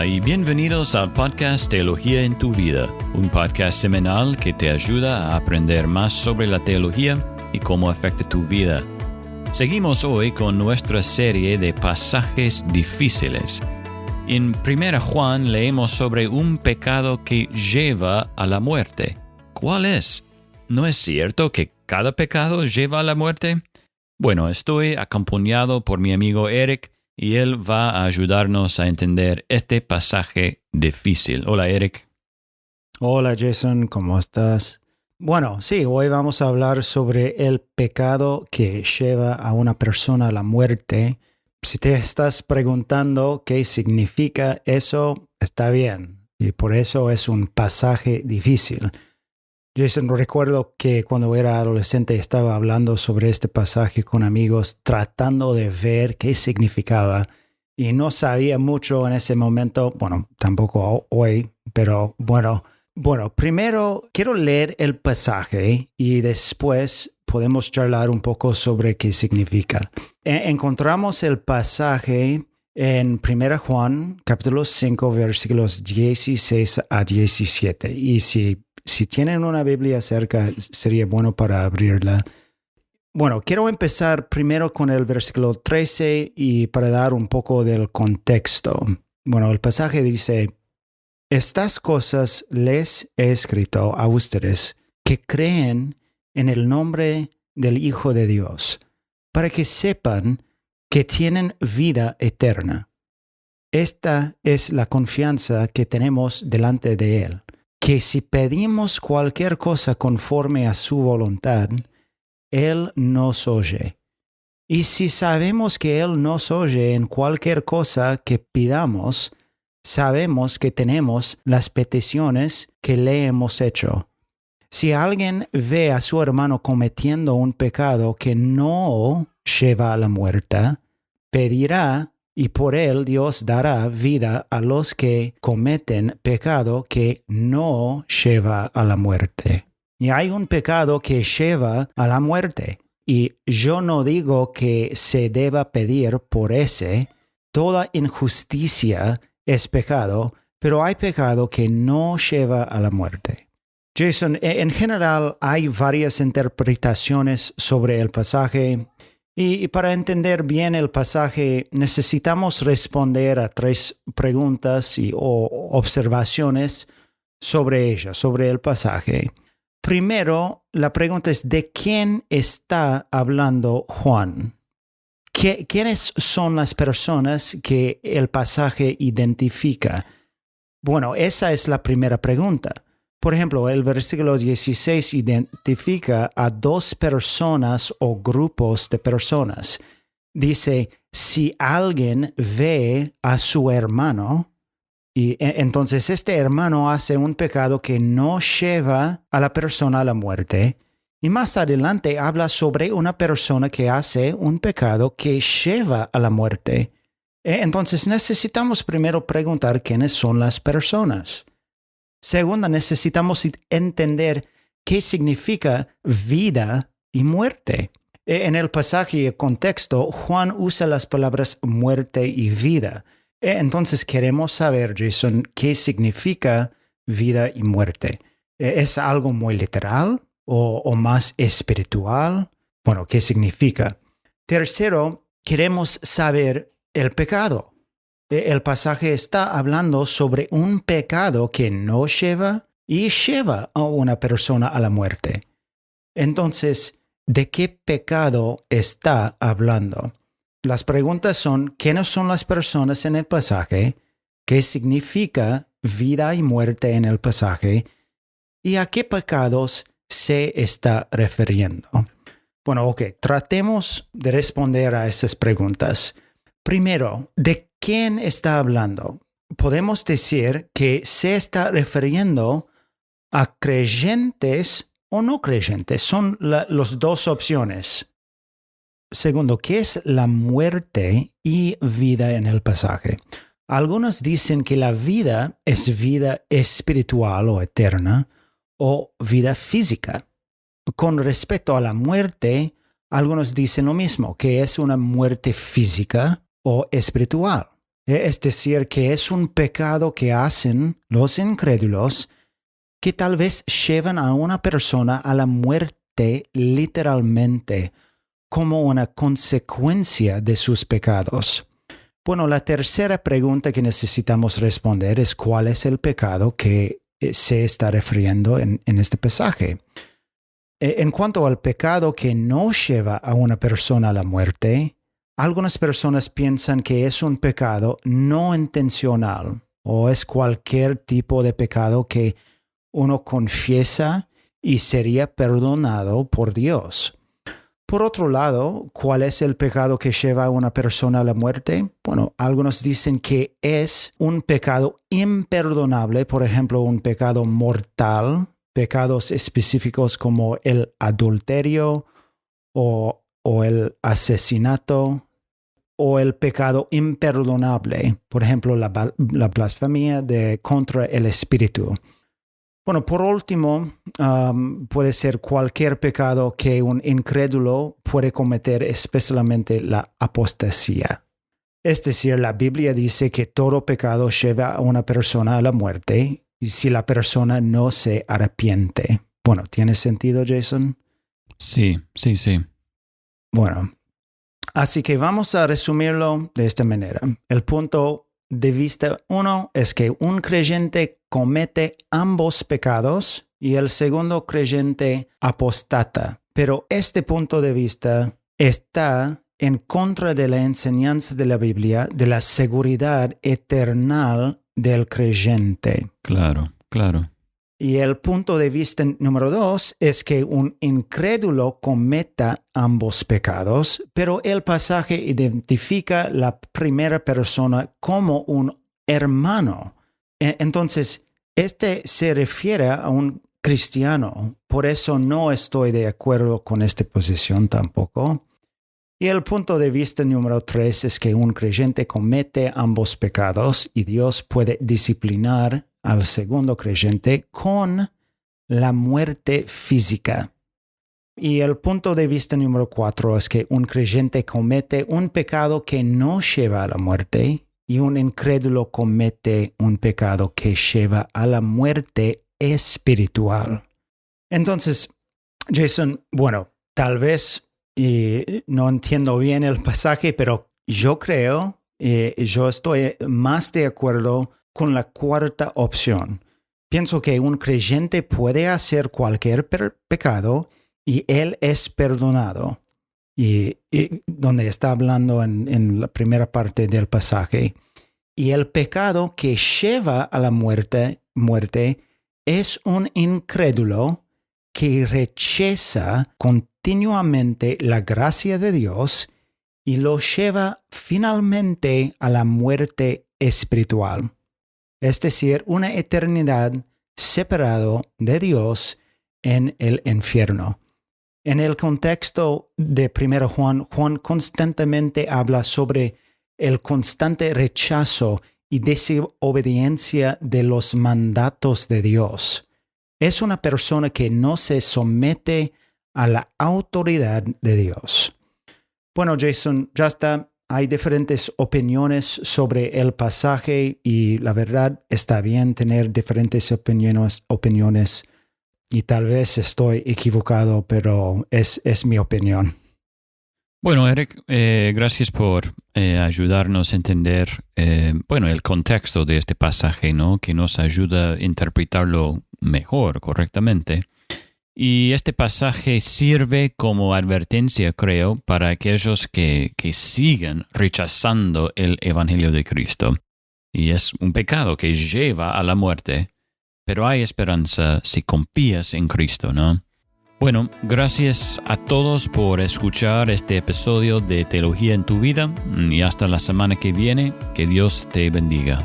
Y bienvenidos al podcast Teología en tu Vida, un podcast semanal que te ayuda a aprender más sobre la teología y cómo afecta tu vida. Seguimos hoy con nuestra serie de pasajes difíciles. En 1 Juan leemos sobre un pecado que lleva a la muerte. ¿Cuál es? ¿No es cierto que cada pecado lleva a la muerte? Bueno, estoy acompañado por mi amigo Eric y él va a ayudarnos a entender este pasaje difícil. Hola, Eric. Hola, Jason, ¿cómo estás? Bueno, sí, hoy vamos a hablar sobre el pecado que lleva a una persona a la muerte. Si te estás preguntando qué significa eso, está bien. Y por eso es un pasaje difícil. Jason, recuerdo que cuando era adolescente estaba hablando sobre este pasaje con amigos, tratando de ver qué significaba. Y no sabía mucho en ese momento, bueno, tampoco hoy, pero bueno, primero quiero leer el pasaje y después podemos charlar un poco sobre qué significa. Encontramos el pasaje en 1 Juan, capítulo 5, versículos 16 a 17. Y si tienen una Biblia cerca, sería bueno para abrirla. Bueno, quiero empezar primero con el versículo 13 y para dar un poco del contexto. Bueno, el pasaje dice: estas cosas les he escrito a ustedes que creen en el nombre del Hijo de Dios, para que sepan que tienen vida eterna. Esta es la confianza que tenemos delante de Él, que si pedimos cualquier cosa conforme a su voluntad, Él nos oye. Y si sabemos que Él nos oye en cualquier cosa que pidamos, sabemos que tenemos las peticiones que le hemos hecho. Si alguien ve a su hermano cometiendo un pecado que no lleva a la muerte, pedirá y por él Dios dará vida a los que cometen pecado que no lleva a la muerte. Y hay un pecado que lleva a la muerte. Y yo no digo que se deba pedir por ese. Toda injusticia es pecado, pero hay pecado que no lleva a la muerte. Jason, en general hay varias interpretaciones sobre el pasaje. Y para entender bien el pasaje, necesitamos responder a 3 preguntas o observaciones sobre ella, sobre el pasaje. Primero, la pregunta es: ¿de quién está hablando Juan? ¿Quiénes son las personas que el pasaje identifica? Bueno, esa es la primera pregunta. Por ejemplo, el versículo 16 identifica a 2 personas o grupos de personas. Dice: si alguien ve a su hermano, y entonces este hermano hace un pecado que no lleva a la persona a la muerte. Y más adelante habla sobre una persona que hace un pecado que lleva a la muerte. Entonces necesitamos primero preguntar quiénes son las personas. Segunda, necesitamos entender qué significa vida y muerte. En el pasaje y el contexto, Juan usa las palabras muerte y vida. Entonces queremos saber, Jason, qué significa vida y muerte. ¿Es algo muy literal o más espiritual? Bueno, ¿qué significa? Tercero, queremos saber el pecado. El pasaje está hablando sobre un pecado que no lleva y lleva a una persona a la muerte. Entonces, ¿de qué pecado está hablando? Las preguntas son: ¿quiénes son las personas en el pasaje? ¿Qué significa vida y muerte en el pasaje? ¿Y a qué pecados se está refiriendo? Bueno, tratemos de responder a esas preguntas. Primero, ¿de quién está hablando? Podemos decir que se está refiriendo a creyentes o no creyentes. Son las 2 opciones. Segundo, ¿qué es la muerte y vida en el pasaje? Algunos dicen que la vida es vida espiritual o eterna o vida física. Con respecto a la muerte, algunos dicen lo mismo, que es una muerte física o espiritual. Es decir, que es un pecado que hacen los incrédulos que tal vez llevan a una persona a la muerte literalmente como una consecuencia de sus pecados. Bueno, la tercera pregunta que necesitamos responder es ¿cuál es el pecado que se está refiriendo en este pasaje? En cuanto al pecado que no lleva a una persona a la muerte, algunas personas piensan que es un pecado no intencional o es cualquier tipo de pecado que uno confiesa y sería perdonado por Dios. Por otro lado, ¿cuál es el pecado que lleva a una persona a la muerte? Bueno, algunos dicen que es un pecado imperdonable, por ejemplo, un pecado mortal, pecados específicos como el adulterio o el asesinato, o el pecado imperdonable, por ejemplo, la blasfemia contra el Espíritu. Bueno, por último, puede ser cualquier pecado que un incrédulo puede cometer, especialmente la apostasía. Es decir, la Biblia dice que todo pecado lleva a una persona a la muerte y si la persona no se arrepiente. Bueno, ¿tiene sentido, Jason? Sí. Bueno, así que vamos a resumirlo de esta manera. El punto de vista 1 es que un creyente comete ambos pecados y el segundo creyente apostata. Pero este punto de vista está en contra de la enseñanza de la Biblia de la seguridad eterna del creyente. Claro. Y el punto de vista número 2 es que un incrédulo cometa ambos pecados, pero el pasaje identifica la primera persona como un hermano. Entonces, este se refiere a un cristiano. Por eso no estoy de acuerdo con esta posición tampoco. Y el punto de vista número 3 es que un creyente comete ambos pecados y Dios puede disciplinar al segundo creyente con la muerte física. Y el punto de vista número 4 es que un creyente comete un pecado que no lleva a la muerte y un incrédulo comete un pecado que lleva a la muerte espiritual. Entonces, Jason, bueno, tal vez no entiendo bien el pasaje, pero yo creo, yo estoy más de acuerdo con la cuarta opción. Pienso que un creyente puede hacer cualquier pecado y él es perdonado. Y donde está hablando en la primera parte del pasaje. Y el pecado que lleva a la muerte es un incrédulo que rechaza continuamente la gracia de Dios y lo lleva finalmente a la muerte espiritual. Es decir, una eternidad separado de Dios en el infierno. En el contexto de 1 Juan, Juan constantemente habla sobre el constante rechazo y desobediencia de los mandatos de Dios. Es una persona que no se somete a la autoridad de Dios. Bueno, Jason, ya está. Hay diferentes opiniones sobre el pasaje y la verdad está bien tener diferentes opiniones y tal vez estoy equivocado, pero es mi opinión. Bueno, Eric, gracias por ayudarnos a entender el contexto de este pasaje, ¿no? Que nos ayuda a interpretarlo mejor, correctamente. Y este pasaje sirve como advertencia, creo, para aquellos que siguen rechazando el Evangelio de Cristo. Y es un pecado que lleva a la muerte, pero hay esperanza si confías en Cristo, ¿no? Bueno, gracias a todos por escuchar este episodio de Teología en tu Vida y hasta la semana que viene. Que Dios te bendiga.